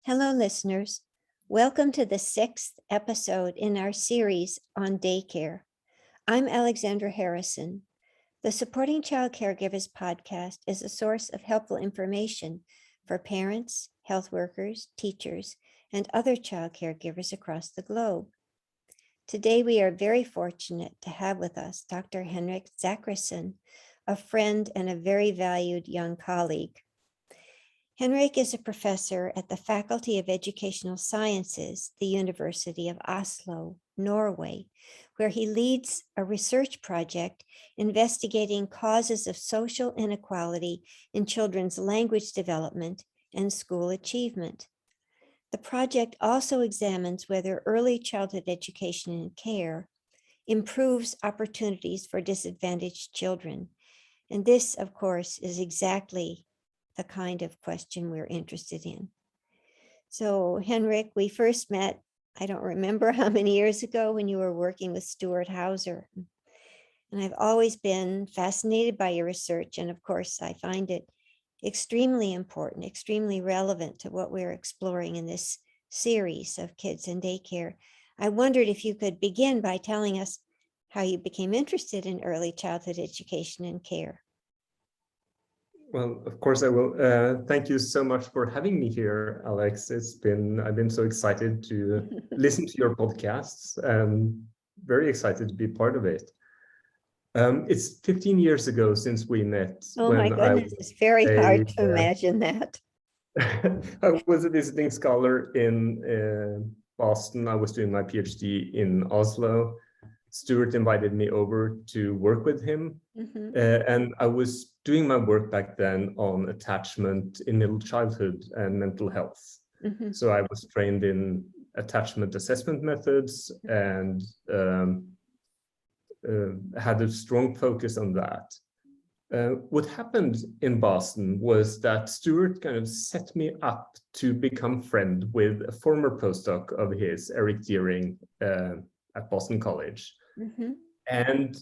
Hello, listeners. Welcome to the sixth episode in our series on daycare. I'm Alexandra Harrison. The Supporting Child Caregivers podcast is a source of helpful information for parents, health workers, teachers, and other child caregivers across the globe. Today, we are very fortunate to have with us Dr. Henrik Zachrisson, a friend and a very valued young colleague. Henrik is a professor at the Faculty of Educational Sciences, the University of Oslow, Norway, where he leads a research project investigating causes of social inequality in children's language development and school achievement. The project also examines whether early childhood education and care improves opportunities for disadvantaged children. And this, of course, is exactly the kind of question we're interested in. So, Henrik, we first met, I don't remember how many years ago, when you were working with Stuart Hauser. And I've always been fascinated by your research. And of course, I find it extremely important, extremely relevant to what we're exploring in this series of kids in daycare. I wondered if you could begin by telling us how you became interested in early childhood education and care. Well, of course I will. Thank you so much for having me here, Alex. I've been so excited to listen to your podcasts and very excited to be part of it. It's 15 years ago since we met. Oh my goodness, it's very hard to imagine that. I was a visiting scholar in Boston. I was doing my PhD in Oslo. Stuart invited me over to work with him. And I was doing my work back then on attachment in middle childhood and mental health. So I was trained in attachment assessment methods and had a strong focus on that. What happened in Boston was that Stuart kind of set me up to become friend with a former postdoc of his, Eric Deering, at Boston College. And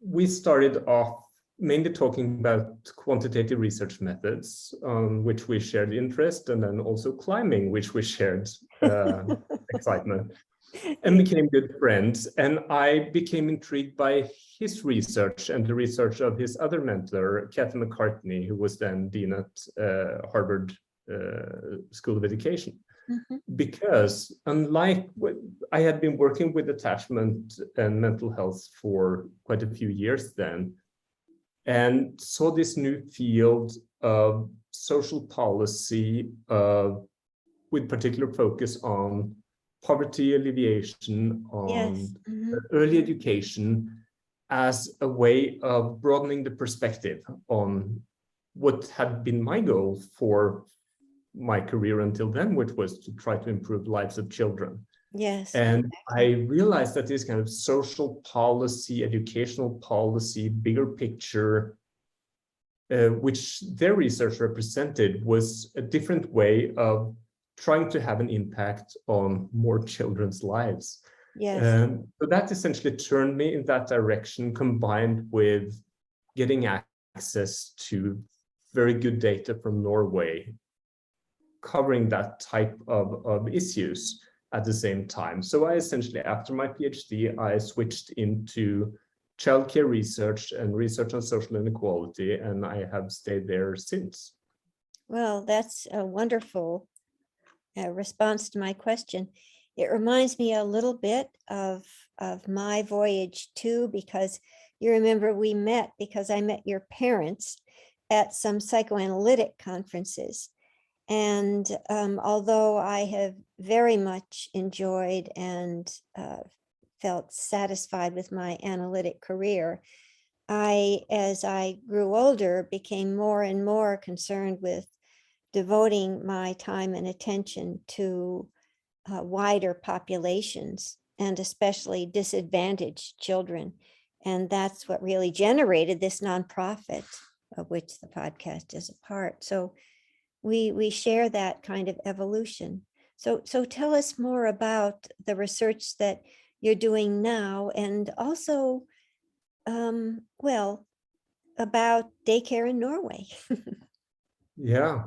we started off mainly talking about quantitative research methods on which we shared interest, and then also climbing, which we shared excitement, and became good friends. And I became intrigued by his research and the research of his other mentor, Kathy McCartney, who was then dean at Harvard School of Education. Because unlike I had been working with attachment and mental health for quite a few years then, and saw this new field of social policy with particular focus on poverty alleviation, on early education, as a way of broadening the perspective on what had been my goal for my career until then, which was to try to improve the lives of children. Yes. And I realized that this kind of social policy, educational policy, bigger picture, which their research represented, was a different way of trying to have an impact on more children's lives. Yes. So that essentially turned me in that direction, combined with getting access to very good data from Norway, covering that type of issues at the same time. So I essentially, after my PhD, I switched into childcare research and research on social inequality, and I have stayed there since. Well, that's a wonderful response to my question. It reminds me a little bit of my voyage too, because you remember we met because I met your parents at some psychoanalytic conferences. And although I have very much enjoyed and felt satisfied with my analytic career, as I grew older, became more and more concerned with devoting my time and attention to wider populations, and especially disadvantaged children. And that's what really generated this nonprofit, of which the podcast is a part. So we share that kind of evolution. So tell us more about the research that you're doing now, and also, about daycare in Norway. Yeah.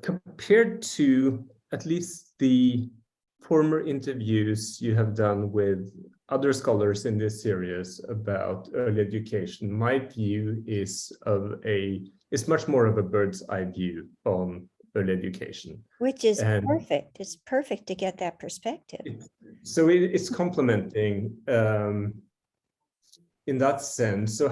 compared to at least the former interviews you have done with other scholars in this series about early education, my view is much more of a bird's eye view on early education. Which is perfect. It's perfect to get that perspective. It's complementing in that sense.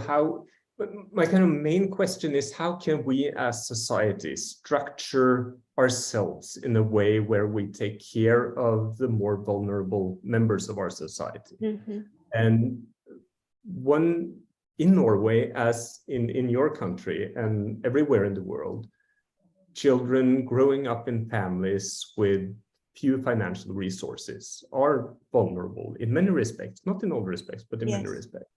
But my kind of main question is, how can we as society structure ourselves in a way where we take care of the more vulnerable members of our society? Mm-hmm. And one in Norway, as in your country and everywhere in the world, children growing up in families with few financial resources are vulnerable in many respects, not in all respects, but in many respects.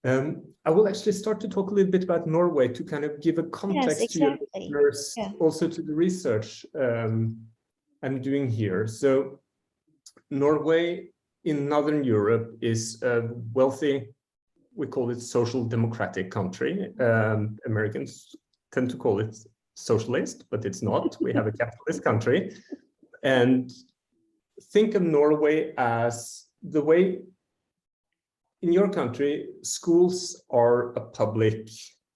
I will actually start to talk a little bit about Norway to kind of give a context to your listeners, also to the research I'm doing here. So Norway in Northern Europe is a wealthy, we call it social democratic country. Americans tend to call it socialist, but it's not. We have a capitalist country. And think of Norway as the way in your country, schools are a public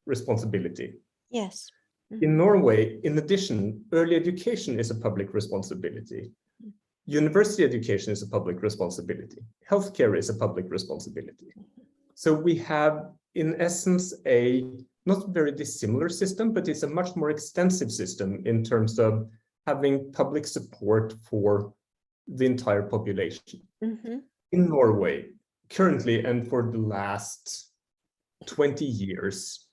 responsibility. Yes. Mm-hmm. In Norway, in addition, early education is a public responsibility. University education is a public responsibility. Healthcare is a public responsibility. So we have, in essence, a not very dissimilar system, but it's a much more extensive system in terms of having public support for the entire population. Mm-hmm. In Norway, currently, and for the last 20 years,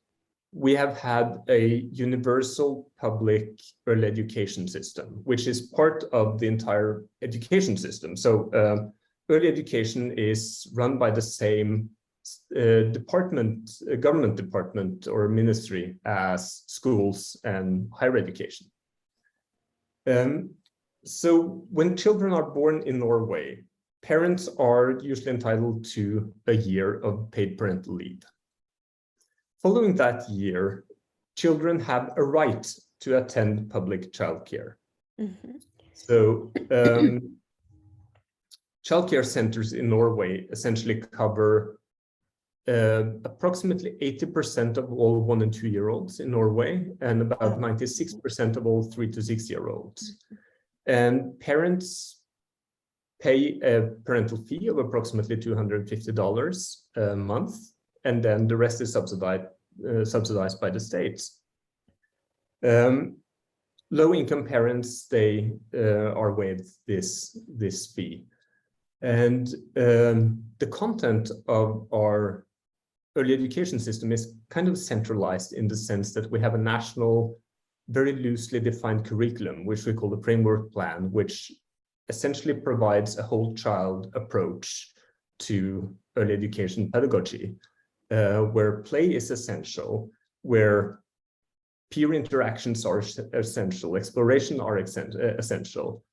we have had a universal public early education system, which is part of the entire education system. So early education is run by the same government department or ministry as schools and higher education. So when children are born in Norway, parents are usually entitled to a year of paid parental leave. Following that year, children have a right to attend public childcare. Mm-hmm. So childcare centers in Norway essentially cover approximately 80% of all 1- and 2-year-olds in Norway, and about 96% of all 3- to 6-year-olds. And parents pay a parental fee of approximately $250 a month, and then the rest is subsidized by the states. Low-income parents, they are waived this fee. And the content of our early education system is kind of centralized in the sense that we have a national, very loosely defined curriculum, which we call the framework plan, which essentially provides a whole child approach to early education pedagogy, where play is essential, where peer interactions are essential, exploration are essential,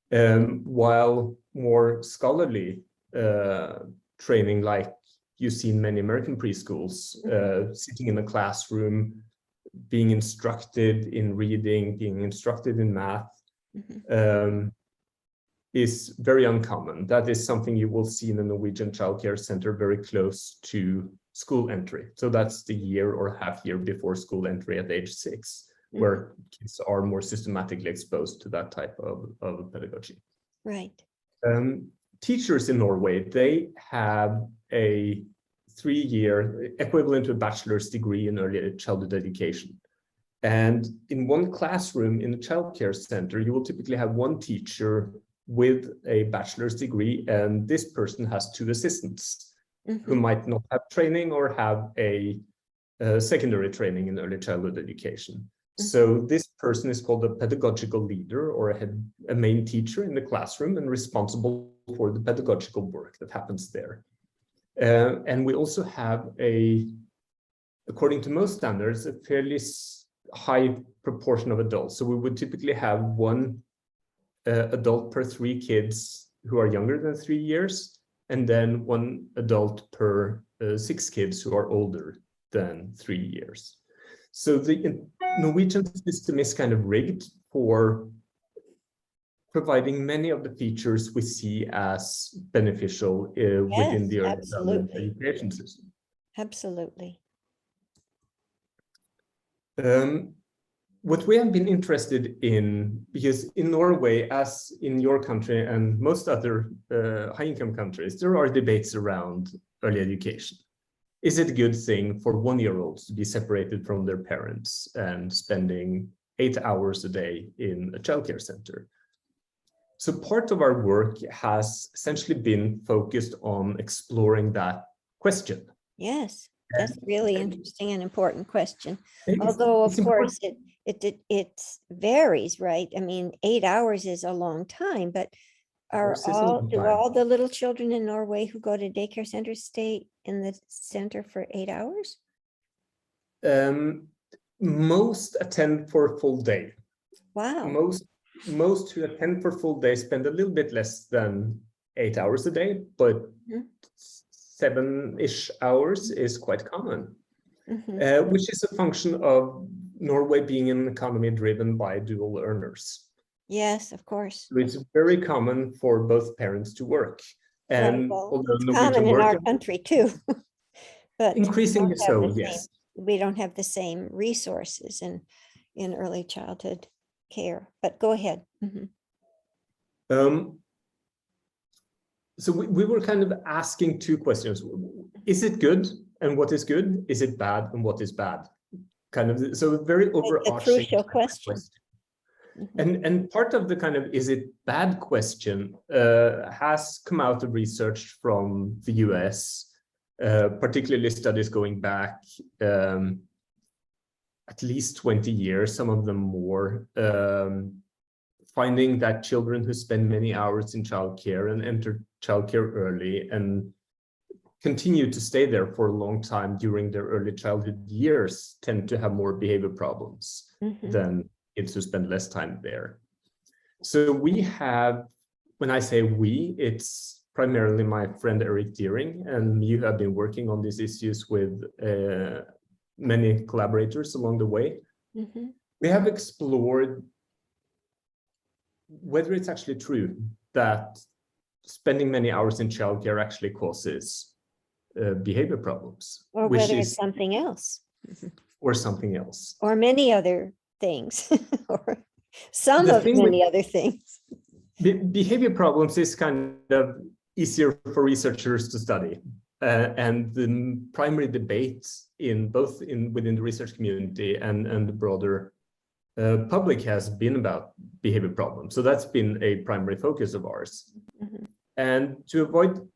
while more scholarly training, like you see in many American preschools, sitting in a classroom, being instructed in reading, being instructed in math, is very uncommon. That is something you will see in a Norwegian childcare center very close to school entry. So that's the year or half year before school entry at age 6, where kids are more systematically exposed to that type of pedagogy. Right. Teachers in Norway, they have a 3-year equivalent to a bachelor's degree in early childhood education. And in one classroom in a childcare center, you will typically have one teacher with a bachelor's degree, and this person has 2 assistants who might not have training or have a secondary training in early childhood education. So this person is called a pedagogical leader, or a main teacher in the classroom, and responsible for the pedagogical work that happens there. And we also have according to most standards, a fairly high proportion of adults. So we would typically have 1 adult per 3 kids who are younger than 3 years, and then 1 adult per 6 kids who are older than 3 years. So Norwegian system is kind of rigged for providing many of the features we see as beneficial within the early childhood education system. Absolutely. What we have been interested in, because in Norway, as in your country and most other high-income countries, there are debates around early education. Is it a good thing for one-year-olds to be separated from their parents and spending 8 hours a day in a childcare center? So part of our work has essentially been focused on exploring that question. Yes, that's really interesting and important question. Although, of course, it varies, right? I mean, 8 hours is a long time, but do all the little children in Norway who go to daycare centers stay in the center for 8 hours? Most attend for a full day. Wow. Most who attend for full day spend a little bit less than 8 hours a day, but 7-ish hours is quite common, which is a function of Norway being an economy driven by dual earners. Yes, of course. So it's very common for both parents to work. And it's common in our country too. But increasingly so, yes. We don't have the same resources in early childhood care, but go ahead. So we were kind of asking two questions. Is it good? And what is good? Is it bad? And what is bad? Kind of, so very overarching. A crucial question. And part of the kind of is it bad question has come out of research from the US, particularly studies going back at least 20 years, some of them more, finding that children who spend many hours in childcare and enter childcare early and continue to stay there for a long time during their early childhood years tend to have more behavior problems than kids who spend less time there. So we have, when I say we, it's primarily my friend Eric Deering and you have been working on these issues with many collaborators along the way. We have explored whether it's actually true that spending many hours in childcare actually causes behavior problems. Or whether it's something else. Or something else. Or many other things. Or some of many other things. Behavior problems is kind of easier for researchers to study. And the primary debate within the research community and the broader public has been about behavior problems. So that's been a primary focus of ours. And to avoid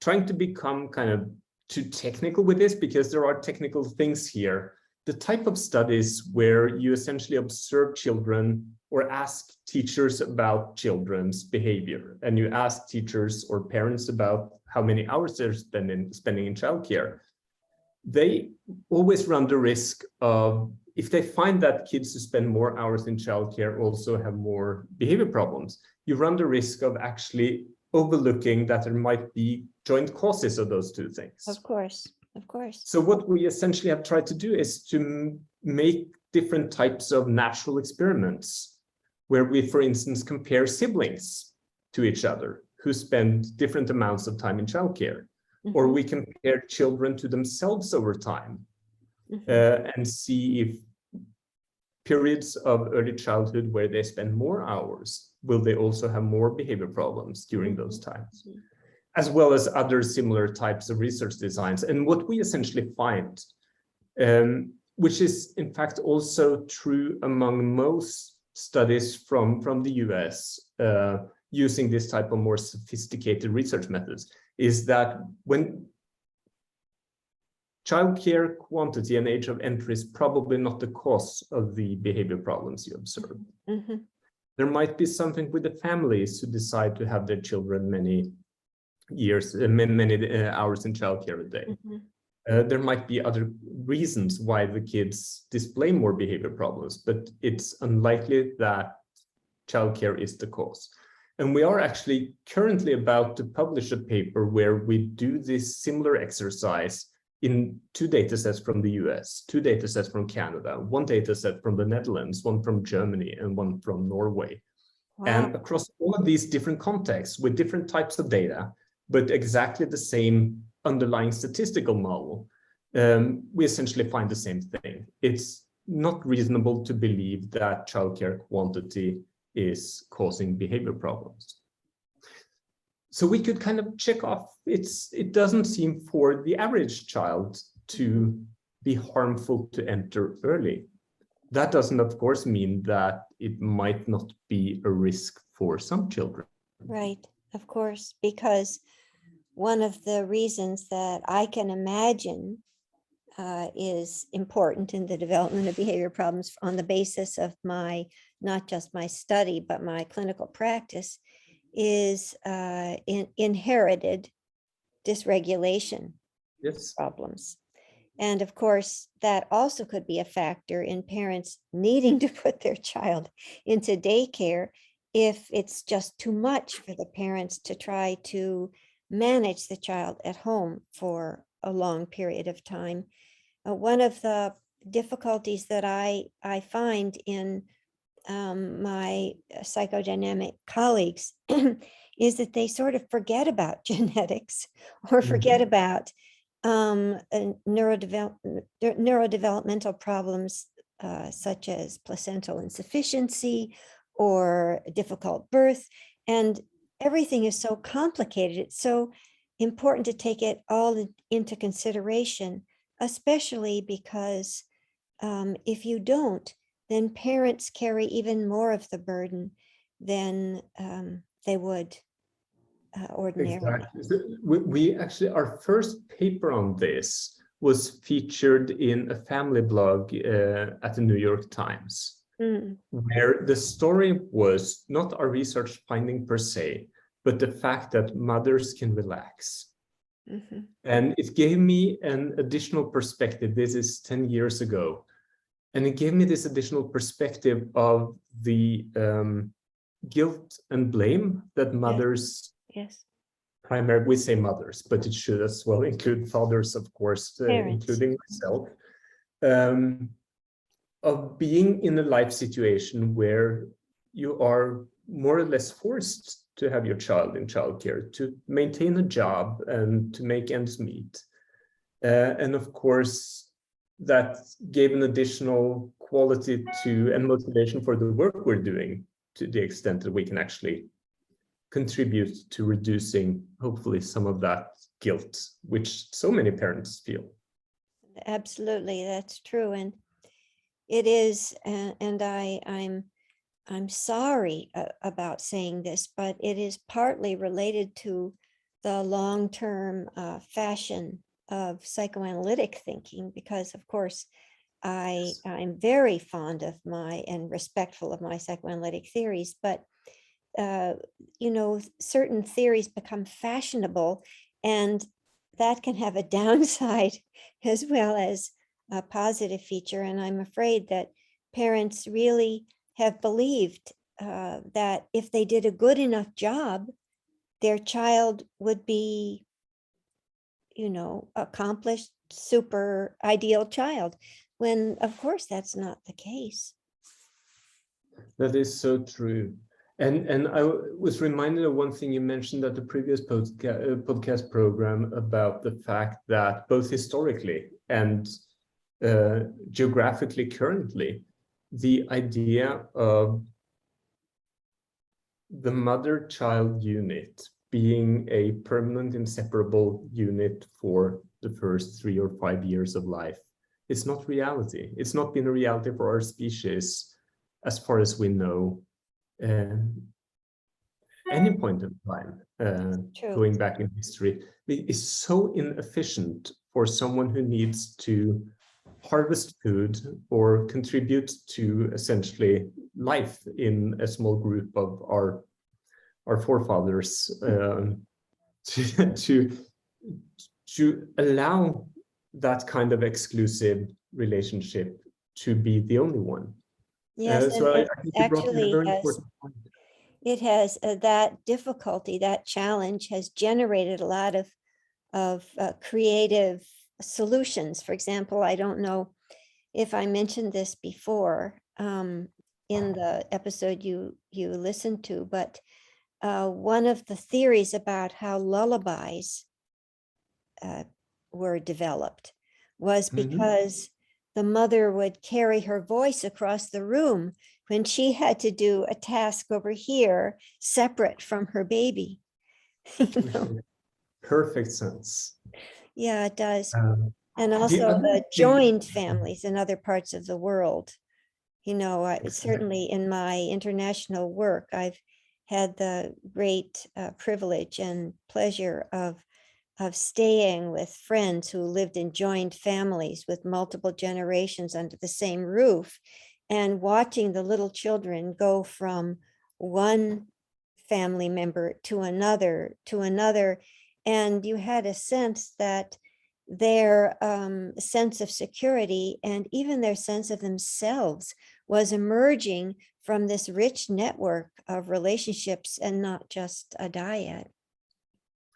trying to become kind of too technical with this, because there are technical things here, the type of studies where you essentially observe children or ask teachers about children's behavior, and you ask teachers or parents about how many hours they're spending in childcare, they always run the risk of, if they find that kids who spend more hours in childcare also have more behavior problems, you run the risk of actually overlooking that there might be joint causes of those two things. Of course, of course. So what we essentially have tried to do is to make different types of natural experiments where we, for instance, compare siblings to each other who spend different amounts of time in childcare, or we compare children to themselves over time and see if periods of early childhood where they spend more hours, will they also have more behavior problems during those times, as well as other similar types of research designs. And what we essentially find, which is in fact also true among most studies from the US using this type of more sophisticated research methods, is that when childcare quantity and age of entry is probably not the cause of the behavior problems you observe. There might be something with the families who decide to have their children many hours in childcare a day. There might be other reasons why the kids display more behavior problems, but it's unlikely that childcare is the cause. And we are actually currently about to publish a paper where we do this similar exercise in 2 data sets from the US, 2 data sets from Canada, 1 data set from the Netherlands, 1 from Germany, and 1 from Norway. Wow. And across all of these different contexts with different types of data, but exactly the same underlying statistical model, we essentially find the same thing. It's not reasonable to believe that childcare quantity is causing behavior problems. So we could kind of check off, it doesn't seem for the average child to be harmful to enter early. That doesn't, of course, mean that it might not be a risk for some children. Right, of course, because one of the reasons that I can imagine is important in the development of behavior problems on the basis of not just my study, but my clinical practice is inherited dysregulation problems. And of course, that also could be a factor in parents needing to put their child into daycare if it's just too much for the parents to try to manage the child at home for a long period of time. One of the difficulties that I find in my psychodynamic colleagues is that they sort of forget about genetics or forget about neurodevelopmental problems such as placental insufficiency or difficult birth. And everything is so complicated. It's so important to take it all into consideration, especially because if you don't, then parents carry even more of the burden than they would ordinarily. Exactly. So we actually, our first paper on this was featured in a family blog at the New York Times, where the story was not our research finding per se, but the fact that mothers can relax. And it gave me an additional perspective. This is 10 years ago. And it gave me this additional perspective of the guilt and blame that mothers, primarily, we say mothers, but it should as well include fathers, of course, including myself, of being in a life situation where you are more or less forced to have your child in childcare, to maintain a job and to make ends meet. And of course, that gave an additional quality to and motivation for the work we're doing, to the extent that we can actually contribute to reducing, hopefully, some of that guilt, which so many parents feel. Absolutely, that's true. And it is, and I'm sorry about saying this, but it is partly related to the long-term fashion of psychoanalytic thinking, because of course I'm very fond of and respectful of my psychoanalytic theories, but certain theories become fashionable, and that can have a downside as well as a positive feature. And I'm afraid that parents really have believed that if they did a good enough job, their child would be accomplished, super ideal child, when of course that's not the case. That is so true. And I was reminded of one thing you mentioned at the previous podcast program about the fact that both historically and geographically currently, the idea of the mother-child unit being a permanent, inseparable unit for the first 3 or 5 years of life, it's not reality. It's not been a reality for our species, as far as we know, any point in time, going back in history. It is so inefficient for someone who needs to harvest food or contribute to essentially life in a small group of our forefathers, to allow that kind of exclusive relationship to be the only one. Yes, so I think you brought in a very important point. It has that difficulty, that challenge has generated a lot of creative solutions. For example, I don't know if I mentioned this before in the episode you listened to, but one of the theories about how lullabies were developed was because the mother would carry her voice across the room when she had to do a task over here separate from her baby. Perfect sense. Yeah, it does. And The also other the thing- joined families in other parts of the world. Certainly in my international work, I've had the great privilege and pleasure of staying with friends who lived in joined families with multiple generations under the same roof, and watching the little children go from one family member to another, and you had a sense that their sense of security and even their sense of themselves was emerging from this rich network of relationships and not just a dyad.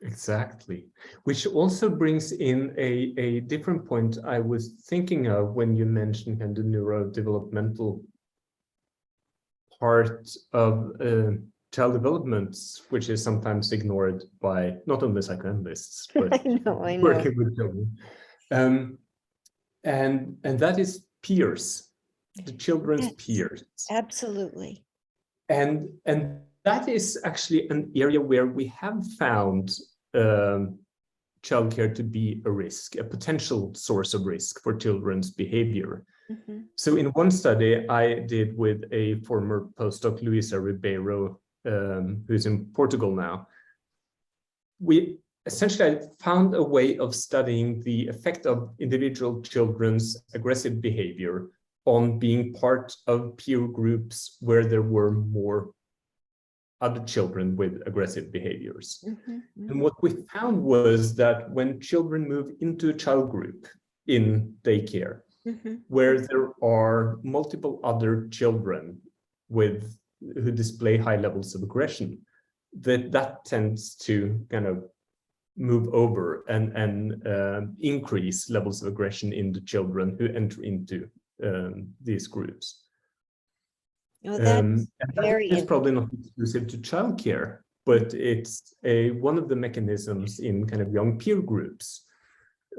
Exactly, which also brings in a different point I was thinking of when you mentioned kind of the neurodevelopmental part of child development, which is sometimes ignored by not only psychoanalysts, but I know. working with children. And that is peers, the children's Yes, peers. absolutely. And that is actually an area where we have found childcare to be a risk, a potential source of risk for children's behavior. So in one study I did with a former postdoc, Luisa Ribeiro, who's in Portugal now, we essentially found a way of studying the effect of individual children's aggressive behavior on being part of peer groups where there were more other children with aggressive behaviors. And what we found was that when children move into a child group in daycare, where there are multiple other children who display high levels of aggression, that tends to kind of move over and increase levels of aggression in the children who enter into these groups. Oh, that's and very that is probably not exclusive to childcare, but it's one of the mechanisms in kind of young peer groups,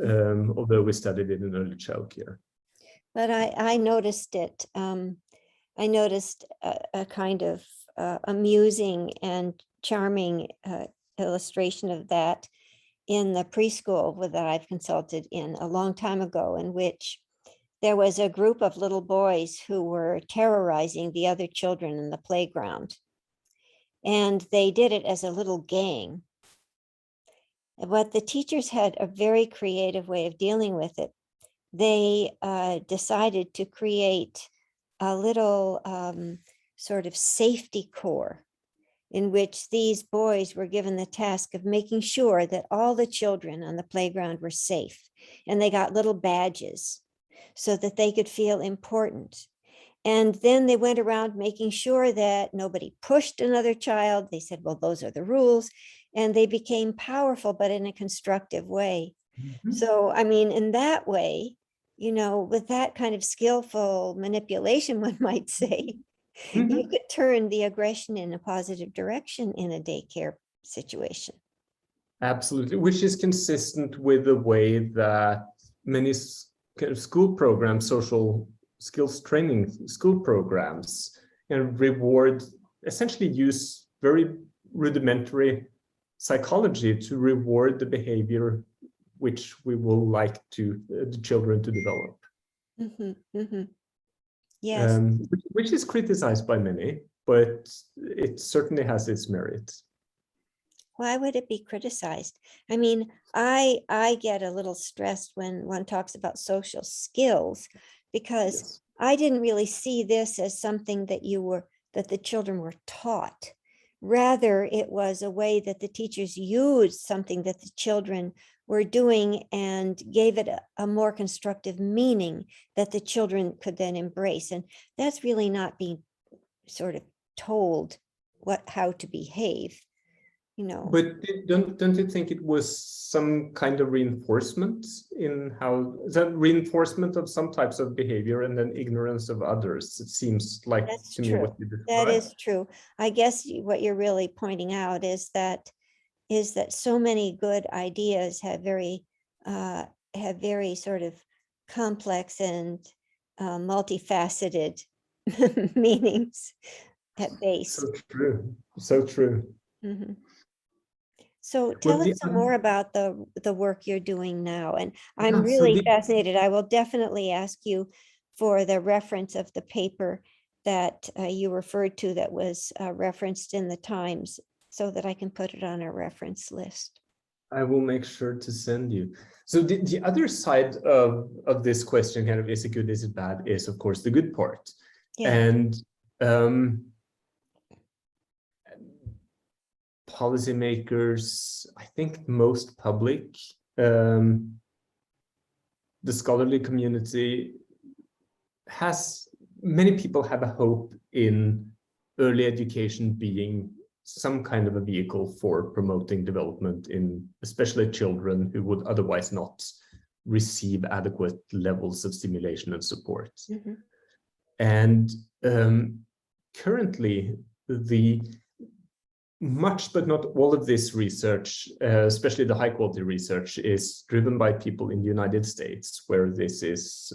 although we studied it in early childcare. But I noticed it. I noticed a kind of amusing and charming illustration of that in the preschool that I've consulted in a long time ago, in which there was a group of little boys who were terrorizing the other children in the playground. And they did it as a little gang. But the teachers had a very creative way of dealing with it. They decided to create a little sort of safety corps in which these boys were given the task of making sure that all the children on the playground were safe. And they got little badges so that they could feel important. And then they went around making sure that nobody pushed another child. They said, well, those are the rules. And they became powerful, but in a constructive way. So, I mean, in that way, with that kind of skillful manipulation, one might say, you could turn the aggression in a positive direction in a daycare situation. Absolutely, which is consistent with the way that many kind of school programs, social skills training school programs, and essentially use very rudimentary psychology to reward the behavior which we will like the children to develop. Yes. Which is criticized by many, but it certainly has its merit. Why would it be criticized? I mean, I get a little stressed when one talks about social skills, because yes, I didn't really see this as something that the children were taught. Rather, it was a way that the teachers used something that the children were doing and gave it a more constructive meaning that the children could then embrace. And that's really not being sort of told how to behave. But don't you think it was some kind of reinforcement in how the reinforcement of some types of behavior and then ignorance of others? It seems like That's to me true. what you described. That is true. I guess what you're really pointing out is that so many good ideas have very sort of complex and multifaceted meanings at base. So true. So true. Mm-hmm. So tell us some more about the work you're doing now. And I'm really fascinated. I will definitely ask you for the reference of the paper that you referred to that was referenced in the Times so that I can put it on our reference list. I will make sure to send you. So the other side of this question, kind of, is it good, is it bad, is of course the good part. Yeah. And policymakers, I think most public, the scholarly community many people have a hope in early education being some kind of a vehicle for promoting development in especially children who would otherwise not receive adequate levels of stimulation and support. Mm-hmm. And currently, much but not all of this research, especially the high quality research, is driven by people in the United States, where this is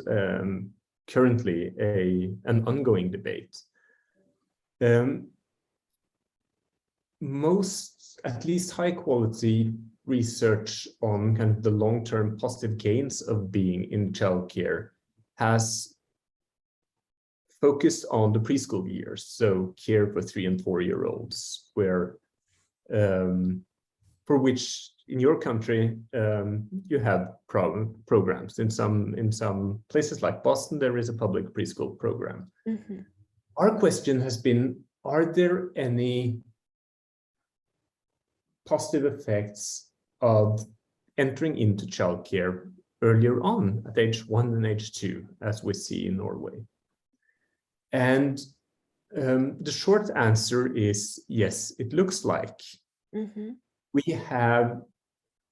currently an ongoing debate. Most, at least high quality research on kind of the long-term positive gains of being in childcare has focused on the preschool years, so care for 3- and 4-year-olds, where for which in your country you have programs. In some places like Boston, there is a public preschool program. Mm-hmm. Our question has been: are there any positive effects of entering into childcare earlier on at age 1 and age 2, as we see in Norway? And the short answer is yes, it looks like. Mm-hmm. We have,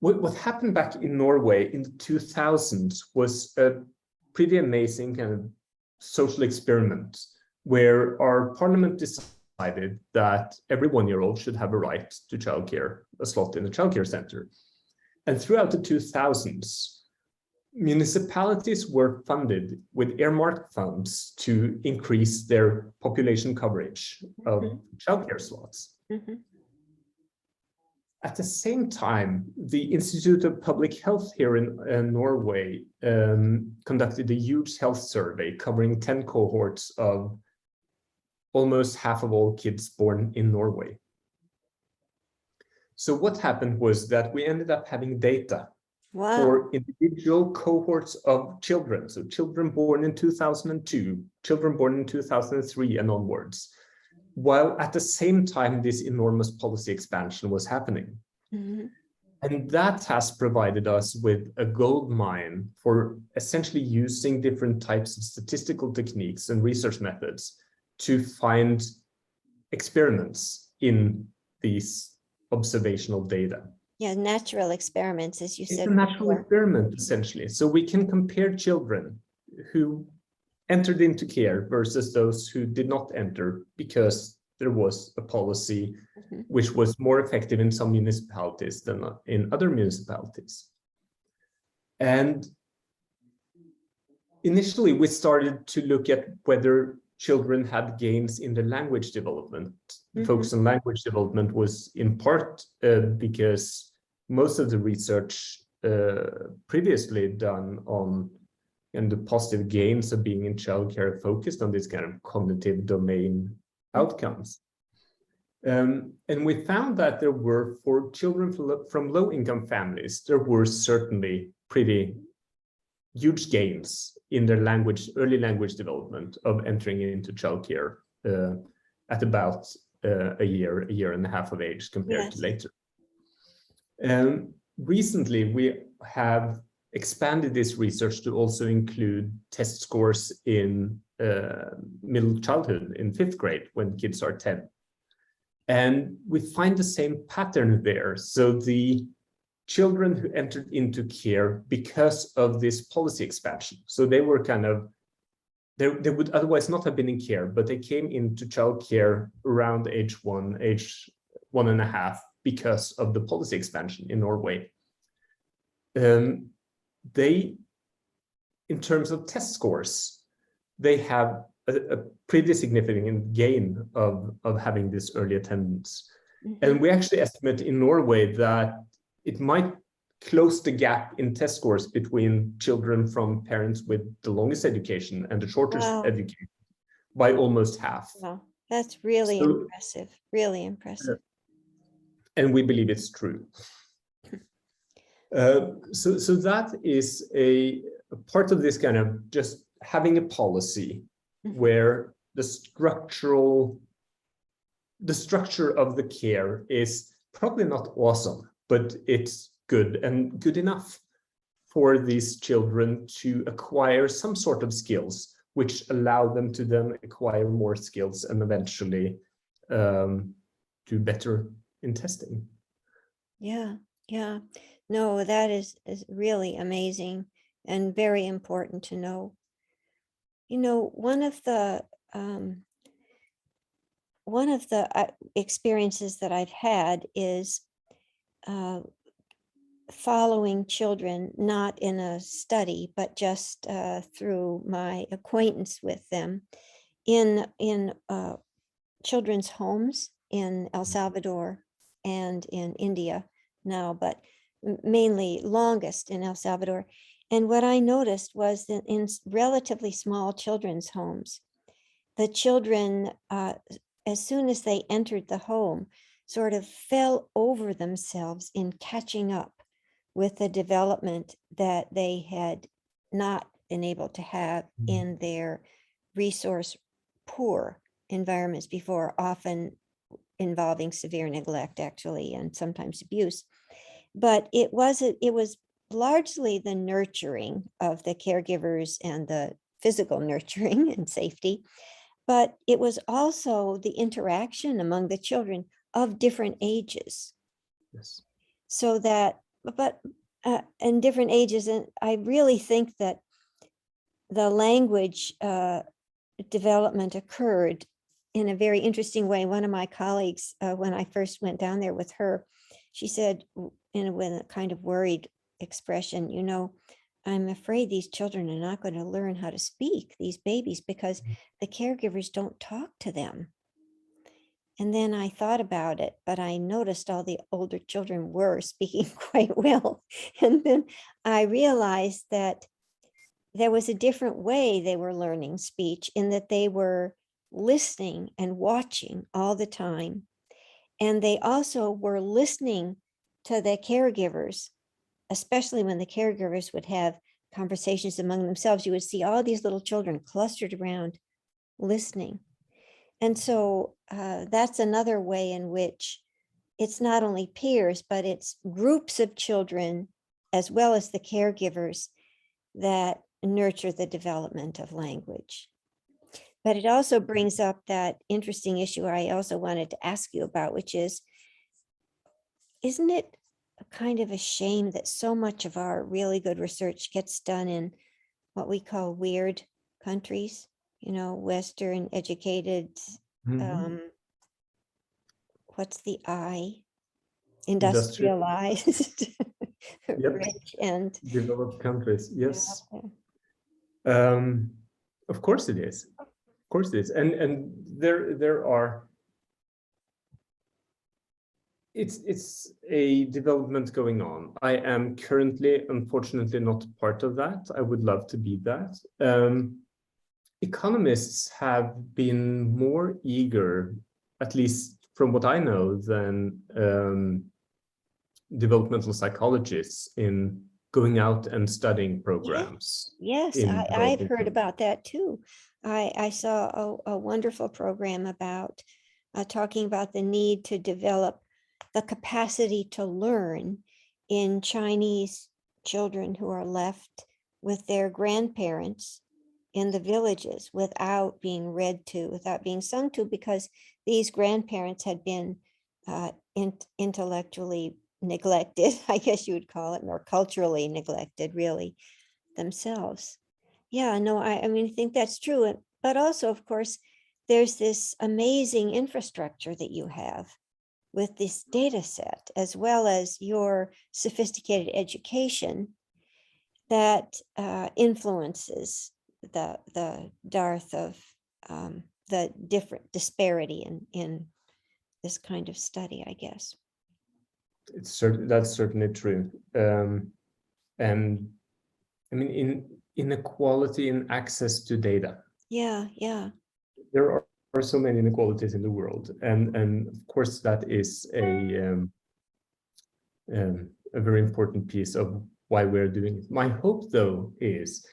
what happened back in Norway in the 2000s was a pretty amazing kind of social experiment where our parliament decided that every 1-year-old should have a right to childcare, a slot in the childcare center. And throughout the 2000s, municipalities were funded with earmarked funds to increase their population coverage of childcare slots. Mm-hmm. At the same time, the Institute of Public Health here in Norway conducted a huge health survey covering 10 cohorts of almost half of all kids born in Norway. So what happened was that we ended up having data for individual cohorts of children. So children born in 2002, children born in 2003 and onwards, while at the same time this enormous policy expansion was happening. Mm-hmm. And that has provided us with a gold mine for essentially using different types of statistical techniques and research methods to find experiments in these observational data. Yeah, natural experiments, as you said. It's a natural experiment, essentially. So we can compare children who entered into care versus those who did not enter because there was a policy which was more effective in some municipalities than in other municipalities. And initially, we started to look at whether children had gains in their language development. The focus on language development was in part because most of the research previously done on the positive gains of being in childcare focused on this kind of cognitive domain outcomes. And we found that there were, for children from low-income families, there were certainly pretty huge gains in their early language development of entering into childcare at about a year and a half of age compared to later. Recently, we have expanded this research to also include test scores in middle childhood, in 5th grade, when kids are 10. And we find the same pattern there. So the children who entered into care because of this policy expansion, so they were kind of, they would otherwise not have been in care, but they came into child care around age 1.5, because of the policy expansion in Norway. They, in terms of test scores, they have a pretty significant gain of having this early attendance. Mm-hmm. And we actually estimate in Norway that it might close the gap in test scores between children from parents with the longest education and the shortest education by almost half. Wow, that's really impressive, really impressive. And we believe it's true. So that is a part of this kind of just having a policy where the structure of the care is probably not awesome, but it's good and good enough for these children to acquire some sort of skills, which allow them to then acquire more skills and eventually do better in testing. Yeah. No, that is really amazing and very important to know. You know, one of the experiences that I've had is following children, not in a study, but just through my acquaintance with them in children's homes in El Salvador and in India now, but mainly longest in El Salvador. And what I noticed was that in relatively small children's homes, the children, as soon as they entered the home, sort of fell over themselves in catching up with the development that they had not been able to have in their resource poor environments before, often involving severe neglect, actually, and sometimes abuse. But it was largely the nurturing of the caregivers and the physical nurturing and safety, but it was also the interaction among the children of different ages. Yes. So that, but in different ages, and I really think that the language development occurred in a very interesting way. One of my colleagues, when I first went down there with her, she said, with a kind of worried expression, you know, I'm afraid these children are not going to learn how to speak, these babies, because the caregivers don't talk to them. And then I thought about it, but I noticed all the older children were speaking quite well. And then I realized that there was a different way they were learning speech, in that they were listening and watching all the time. And they also were listening to the caregivers, especially when the caregivers would have conversations among themselves. You would see all these little children clustered around listening. And so that's another way in which it's not only peers, but it's groups of children, as well as the caregivers, that nurture the development of language. But it also brings up that interesting issue I also wanted to ask you about, which is, isn't it a kind of a shame that so much of our really good research gets done in what we call weird countries, you know, Western educated, what's the I? Industrialized, rich and developed countries. Yes. Of course it is. Of course it is. And there are, it's a development going on. I am currently, unfortunately, not part of that. I would love to be that. Economists have been more eager, at least from what I know, than developmental psychologists in going out and studying programs. Yes, I've heard about that too. I saw a wonderful program about talking about the need to develop the capacity to learn in Chinese children who are left with their grandparents in the villages without being read to, without being sung to, because these grandparents had been intellectually neglected, I guess you would call it, or culturally neglected, really, themselves. Yeah, no, I mean, I think that's true. But also, of course, there's this amazing infrastructure that you have with this data set, as well as your sophisticated education that influences the dearth of the different disparity in this kind of study, I guess. That's certainly true. And I mean, inequality in access to data. Yeah, yeah. There are so many inequalities in the world, and of course that is a very important piece of why we're doing it. My hope, though, is,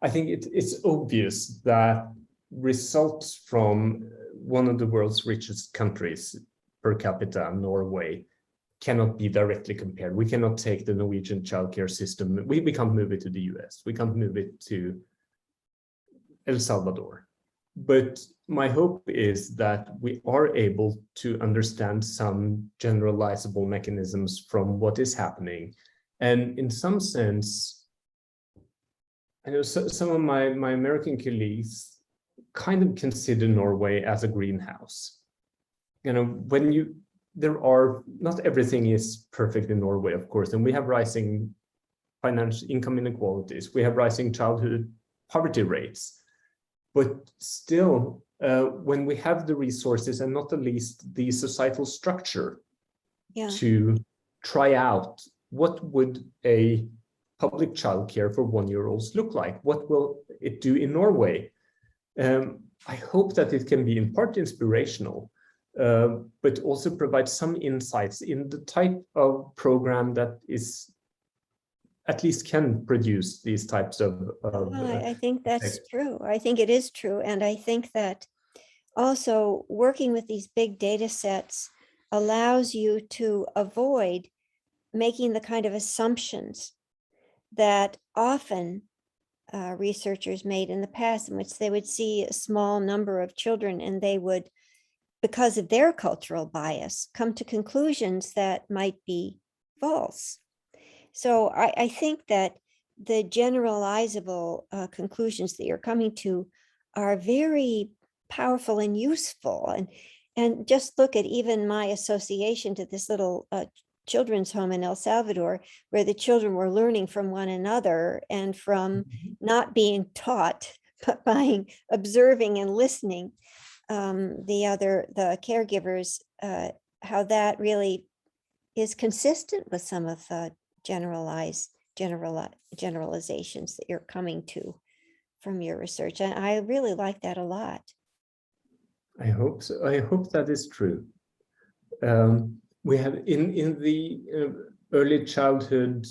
I think it's obvious that results from one of the world's richest countries per capita, Norway, cannot be directly compared. We cannot take the Norwegian childcare system. We can't move it to the US. We can't move it to El Salvador. But my hope is that we are able to understand some generalizable mechanisms from what is happening. And in some sense, I know some of my American colleagues kind of consider Norway as a greenhouse. Not everything is perfect in Norway, of course, and we have rising financial income inequalities. We have rising childhood poverty rates. But still, when we have the resources and not the least the societal structure to try out what would a public childcare for 1-year-olds look like, what will it do in Norway? I hope that it can be in part inspirational, but also provide some insights in the type of program that is at least can produce these types of I think that's true. I think it is true. And I think that also working with these big data sets allows you to avoid making the kind of assumptions that often researchers made in the past, in which they would see a small number of children and they would, because of their cultural bias, come to conclusions that might be false. So I think that the generalizable conclusions that you're coming to are very powerful and useful. And just look at even my association to this little children's home in El Salvador, where the children were learning from one another and from not being taught, but by observing and listening. The caregivers, how that really is consistent with some of the generalizations that you're coming to from your research. And I really like that a lot. I hope so. I hope that is true. We have in the early childhood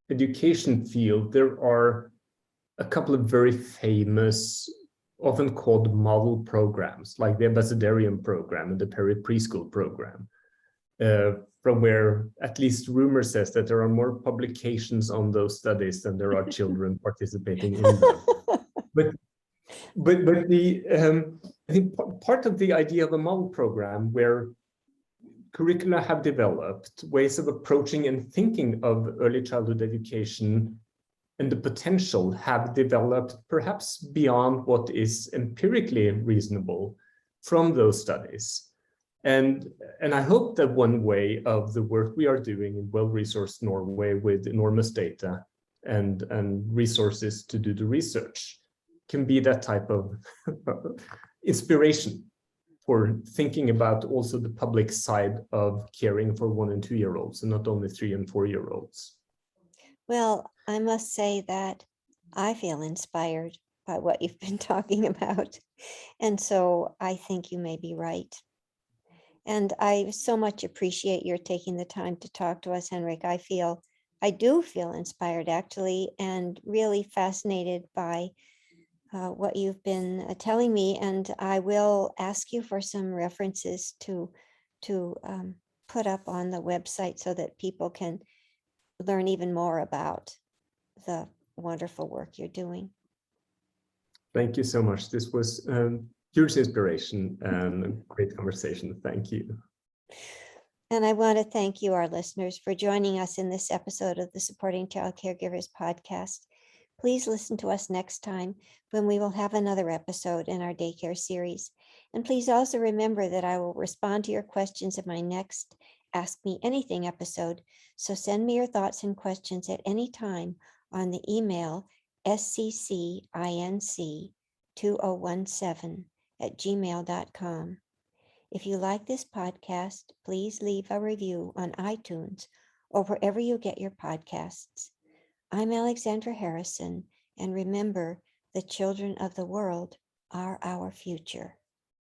education field, there are a couple of very famous, often called model programs, like the Ambassadorian program and the Preschool program, from where at least rumor says that there are more publications on those studies than there are children participating in them. But I think part of the idea of a model program where curricula have developed ways of approaching and thinking of early childhood education and the potential have developed perhaps beyond what is empirically reasonable from those studies. And I hope that one way of the work we are doing in well-resourced Norway with enormous data and resources to do the research can be that type of inspiration for thinking about also the public side of caring for 1- and 2-year-olds and not only 3- and 4-year-olds. Well, I must say that I feel inspired by what you've been talking about. And so I think you may be right. And I so much appreciate your taking the time to talk to us, Henrik. I do feel inspired, actually, and really fascinated by what you've been telling me. And I will ask you for some references to put up on the website so that people can learn even more about the wonderful work you're doing. Thank you so much. This was huge inspiration and great conversation. Thank you. And I want to thank you, our listeners, for joining us in this episode of the Supporting Child Caregivers podcast. Please listen to us next time when we will have another episode in our daycare series. And please also remember that I will respond to your questions in my next Ask Me Anything episode. So send me your thoughts and questions at any time on the email sccinc2017@gmail.com. If you like this podcast, please leave a review on iTunes or wherever you get your podcasts. I'm Alexandra Harrison, and remember, the children of the world are our future.